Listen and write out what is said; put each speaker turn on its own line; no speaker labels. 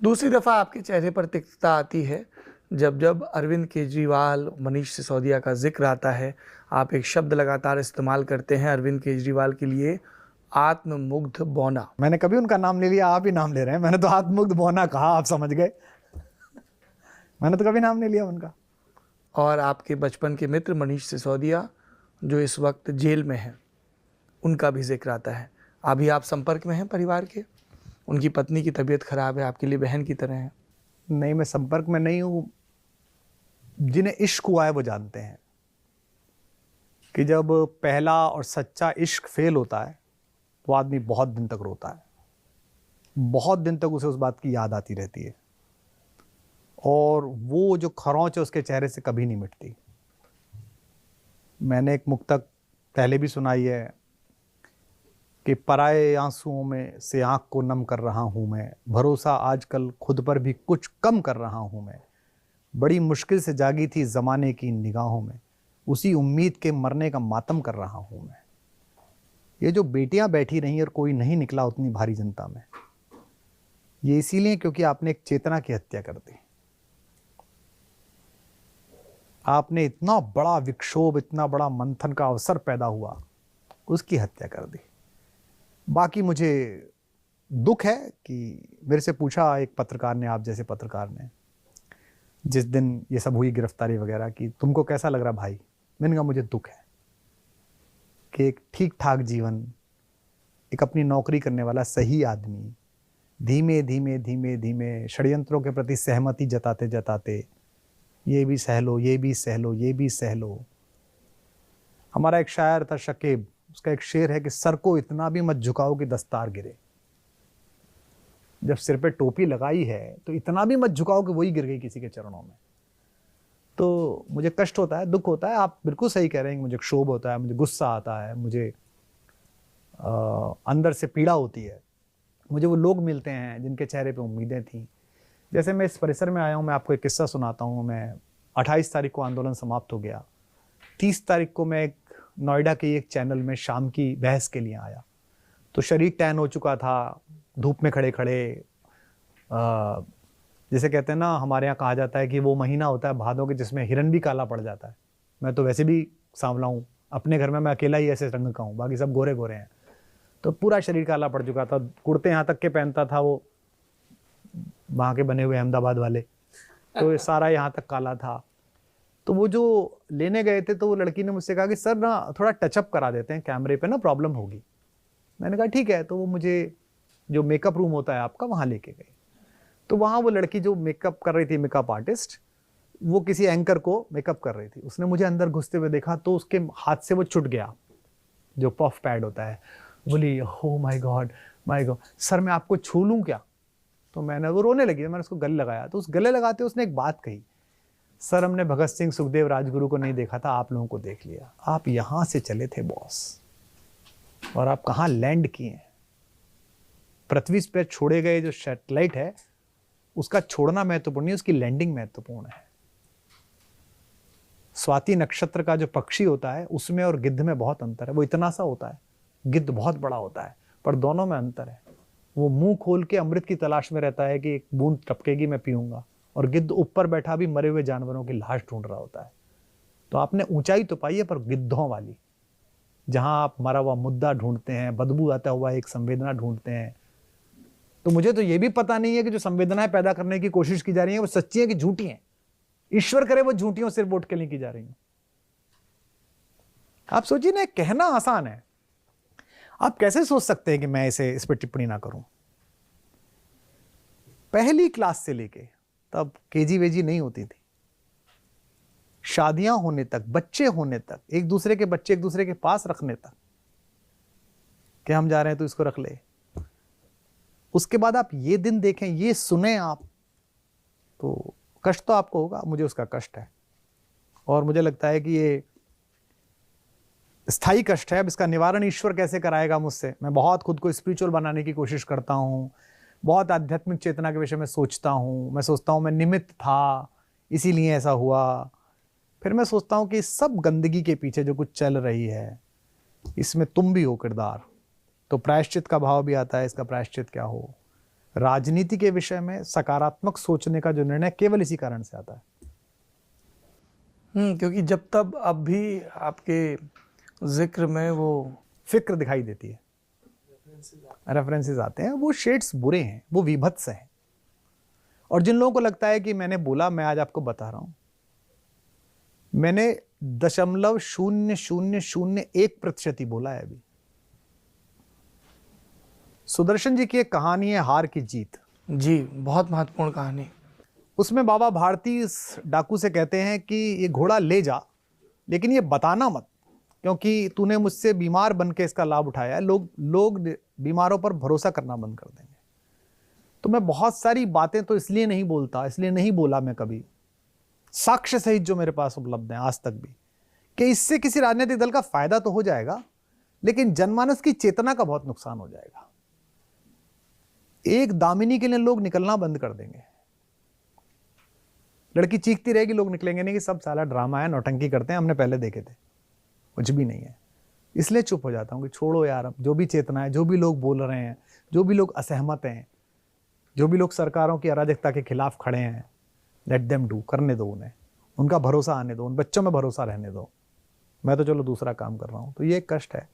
दूसरी दफ़ा आपके चेहरे पर तिक्तता आती है जब जब अरविंद केजरीवाल, मनीष सिसोदिया का ज़िक्र आता है। आप एक शब्द लगातार इस्तेमाल करते हैं अरविंद केजरीवाल के लिए, आत्ममुग्ध बौना।
मैंने कभी उनका नाम नहीं लिया, आप ही नाम ले रहे हैं। मैंने तो आत्ममुग्ध बौना कहा, आप समझ गए। मैंने तो कभी नाम नहीं लिया उनका।
और आपके बचपन के मित्र मनीष सिसोदिया जो इस वक्त जेल में हैं, उनका भी जिक्र आता है। अभी आप संपर्क में हैं परिवार के? उनकी पत्नी की तबीयत खराब है, आपके लिए बहन की तरह है।
नहीं, मैं संपर्क में नहीं हूं। जिन्हें इश्क हुआ है वो जानते हैं कि जब पहला और सच्चा इश्क फेल होता है तो आदमी बहुत दिन तक रोता है, बहुत दिन तक उसे उस बात की याद आती रहती है, और वो जो खरोंच है उसके चेहरे से कभी नहीं मिटती। मैंने एक मुक्तक पहले भी सुनाई है कि पराए आंसुओं में से आंख को नम कर रहा हूं मैं, भरोसा आजकल खुद पर भी कुछ कम कर रहा हूं मैं, बड़ी मुश्किल से जागी थी ज़माने की निगाहों में, उसी उम्मीद के मरने का मातम कर रहा हूं मैं। ये जो बेटियां बैठी रहीं और कोई नहीं निकला उतनी भारी जनता में, ये इसीलिए क्योंकि आपने एक चेतना की हत्या कर दी। आपने इतना बड़ा विक्षोभ, इतना बड़ा मंथन का अवसर पैदा हुआ, उसकी हत्या कर दी। बाकी मुझे दुख है कि मेरे से पूछा एक पत्रकार ने, आप जैसे पत्रकार ने, जिस दिन ये सब हुई गिरफ्तारी वगैरह की, तुमको कैसा लग रहा भाई? मैंने कहा मुझे दुख है कि एक ठीक ठाक जीवन, एक अपनी नौकरी करने वाला सही आदमी धीमे धीमे धीमे धीमे षड्यंत्रों के प्रति सहमति जताते जताते ये भी सह लो, ये भी सह लो, ये भी सह लो। हमारा एक शायर था शकीब, उसका एक शेर है कि सर को इतना भी मत झुकाओ कि दस्तार गिरे। जब सिर पे टोपी लगाई है तो इतना भी मत झुकाओ कि वही गिर गई किसी के चरणों में। तो मुझे कष्ट होता है, दुख होता है। आप बिल्कुल सही कह रहे हैं, मुझे क्षोभ होता है, मुझे गुस्सा आता है, मुझे अंदर से पीड़ा होती है। मुझे वो लोग मिलते हैं जिनके चेहरे पे उम्मीदें थी। जैसे मैं इस परिसर में आया हूँ, मैं आपको एक किस्सा सुनाता हूँ। मैं 28 तारीख को आंदोलन समाप्त हो गया। 30 तारीख को मैं एक नोएडा के एक चैनल में शाम की बहस के लिए आया, तो शरीर टैन हो चुका था, धूप में खड़े खड़े। जैसे कहते हैं ना, हमारे यहाँ कहा जाता है कि वो महीना होता है भादों के जिसमें हिरन भी काला पड़ जाता है। मैं तो वैसे भी सांवला हूँ, अपने घर में मैं अकेला ही ऐसे रंग का हूँ, बाकी सब गोरे गोरे हैं। तो पूरा शरीर काला पड़ चुका था, कुर्ते यहाँ तक के पहनता था, वो वहाँ के बने हुए अहमदाबाद वाले, तो सारा यहाँ तक काला था। तो वो जो लेने गए थे, तो वो लड़की ने मुझसे कहा कि सर ना थोड़ा टचअप करा देते हैं, कैमरे पे ना प्रॉब्लम होगी। मैंने कहा ठीक है। तो वो मुझे जो मेकअप रूम होता है आपका, वहाँ लेके गए। तो वहाँ वो लड़की जो मेकअप कर रही थी, मेकअप आर्टिस्ट, वो किसी एंकर को मेकअप कर रही थी। उसने मुझे अंदर घुसते हुए देखा तो उसके हाथ से वो छूट गया, जो पफ पैड होता है। बोली हो my God, my God, sir मैं आपको छू लूँ क्या? तो मैंने, वो रोने लगी, मैंने उसको गले लगाया। तो उस गले लगाते उसने एक बात कही, सर हमने भगत सिंह, सुखदेव, राजगुरु को नहीं देखा था, आप लोगों को देख लिया। आप यहां से चले थे बॉस, और आप कहां लैंड किए हैं? पृथ्वी पर छोड़े गए जो सैटेलाइट है, उसका छोड़ना महत्वपूर्ण नहीं, उसकी लैंडिंग महत्वपूर्ण है। स्वाति नक्षत्र का जो पक्षी होता है, उसमें और गिद्ध में बहुत अंतर है। वो इतना सा होता है, गिद्ध बहुत बड़ा होता है, पर दोनों में अंतर है। वो मुंह खोल के अमृत की तलाश में रहता है कि एक बूंद टपकेगी मैं पीऊंगा, और गिद्ध ऊपर बैठा भी मरे हुए जानवरों की लाश ढूंढ रहा होता है। तो आपने ऊंचाई तो पाई है, पर गिद्धों वाली, जहां आप मरा हुआ मुद्दा ढूंढते हैं, बदबू आता हुआ एक संवेदना ढूंढते हैं। तो मुझे तो यह भी पता नहीं है कि जो संवेदनाएं पैदा करने की कोशिश की जा रही है वो सच्ची है कि झूठी है। ईश्वर करे वो झूठियों सिर्फ वोट के लिए की जा रही है। आप सोचिए ना, कहना आसान है, आप कैसे सोच सकते हैं कि मैं इस पर टिप्पणी ना करूं? पहली क्लास से लेके तब केजी वेजी नहीं होती थी, शादियां होने तक, बच्चे होने तक, एक दूसरे के बच्चे एक दूसरे के पास रखने तक, कि हम जा रहे हैं तो इसको रख ले। उसके बाद आप ये दिन देखें, ये सुने आप, तो कष्ट तो आपको होगा, मुझे उसका कष्ट है। और मुझे लगता है कि ये स्थायी कष्ट है। अब इसका निवारण ईश्वर कैसे कराएगा मुझसे? मैं बहुत खुद को स्पिरिचुअल बनाने की कोशिश करता हूँ, बहुत आध्यात्मिक चेतना के विषय में सोचता हूँ। मैं सोचता हूँ मैं निमित्त था, इसीलिए ऐसा हुआ। फिर मैं सोचता हूँ कि सब गंदगी के पीछे जो कुछ चल रही है, इसमें तुम भी हो किरदार। तो प्रायश्चित का भाव भी आता है, इसका प्रायश्चित क्या हो? राजनीति के विषय में सकारात्मक सोचने का जो निर्णय केवल इसी कारण से आता है।
क्योंकि जब तब अब भी आपके जिक्र में वो
फिक्र दिखाई देती है, रेफरेंसेस आते हैं, वो शेड्स बुरे हैं, वो विभत्स हैं। और जिन लोगों को लगता है कि मैंने बोला, मैं आज आपको बता रहा हूं, मैंने 0.0001% ही बोला है अभी। सुदर्शन जी की एक कहानी है, हार की जीत।
जी, बहुत महत्वपूर्ण कहानी।
उसमें बाबा भारती इस डाकू से कहते हैं कि ये घोड़ा ले जा, लेकिन ये बताना मत, क्योंकि तूने मुझसे बीमार बन के इसका लाभ उठाया है, लोग बीमारों पर भरोसा करना बंद कर देंगे। तो मैं बहुत सारी बातें तो इसलिए नहीं बोला मैं कभी, साक्ष्य सहित जो मेरे पास उपलब्ध हैं आज तक भी, कि इससे किसी राजनीतिक दल का फायदा तो हो जाएगा, लेकिन जनमानस की चेतना का बहुत नुकसान हो जाएगा। एक दामिनी के लिए लोग निकलना बंद कर देंगे। लड़की चीखती रहेगी, लोग निकलेंगे नहीं कि सब साला ड्रामा है, नौटंकी करते हैं, हमने पहले देखे थे, कुछ भी नहीं है। इसलिए चुप हो जाता हूं कि छोड़ो यार, अब जो भी चेतना है, जो भी लोग बोल रहे हैं, जो भी लोग असहमत हैं, जो भी लोग सरकारों की अराजकता के खिलाफ खड़े हैं, लेट देम डू, करने दो उन्हें, उनका भरोसा आने दो, उन बच्चों में भरोसा रहने दो। मैं तो चलो दूसरा काम कर रहा हूं। तो ये एक कष्ट है।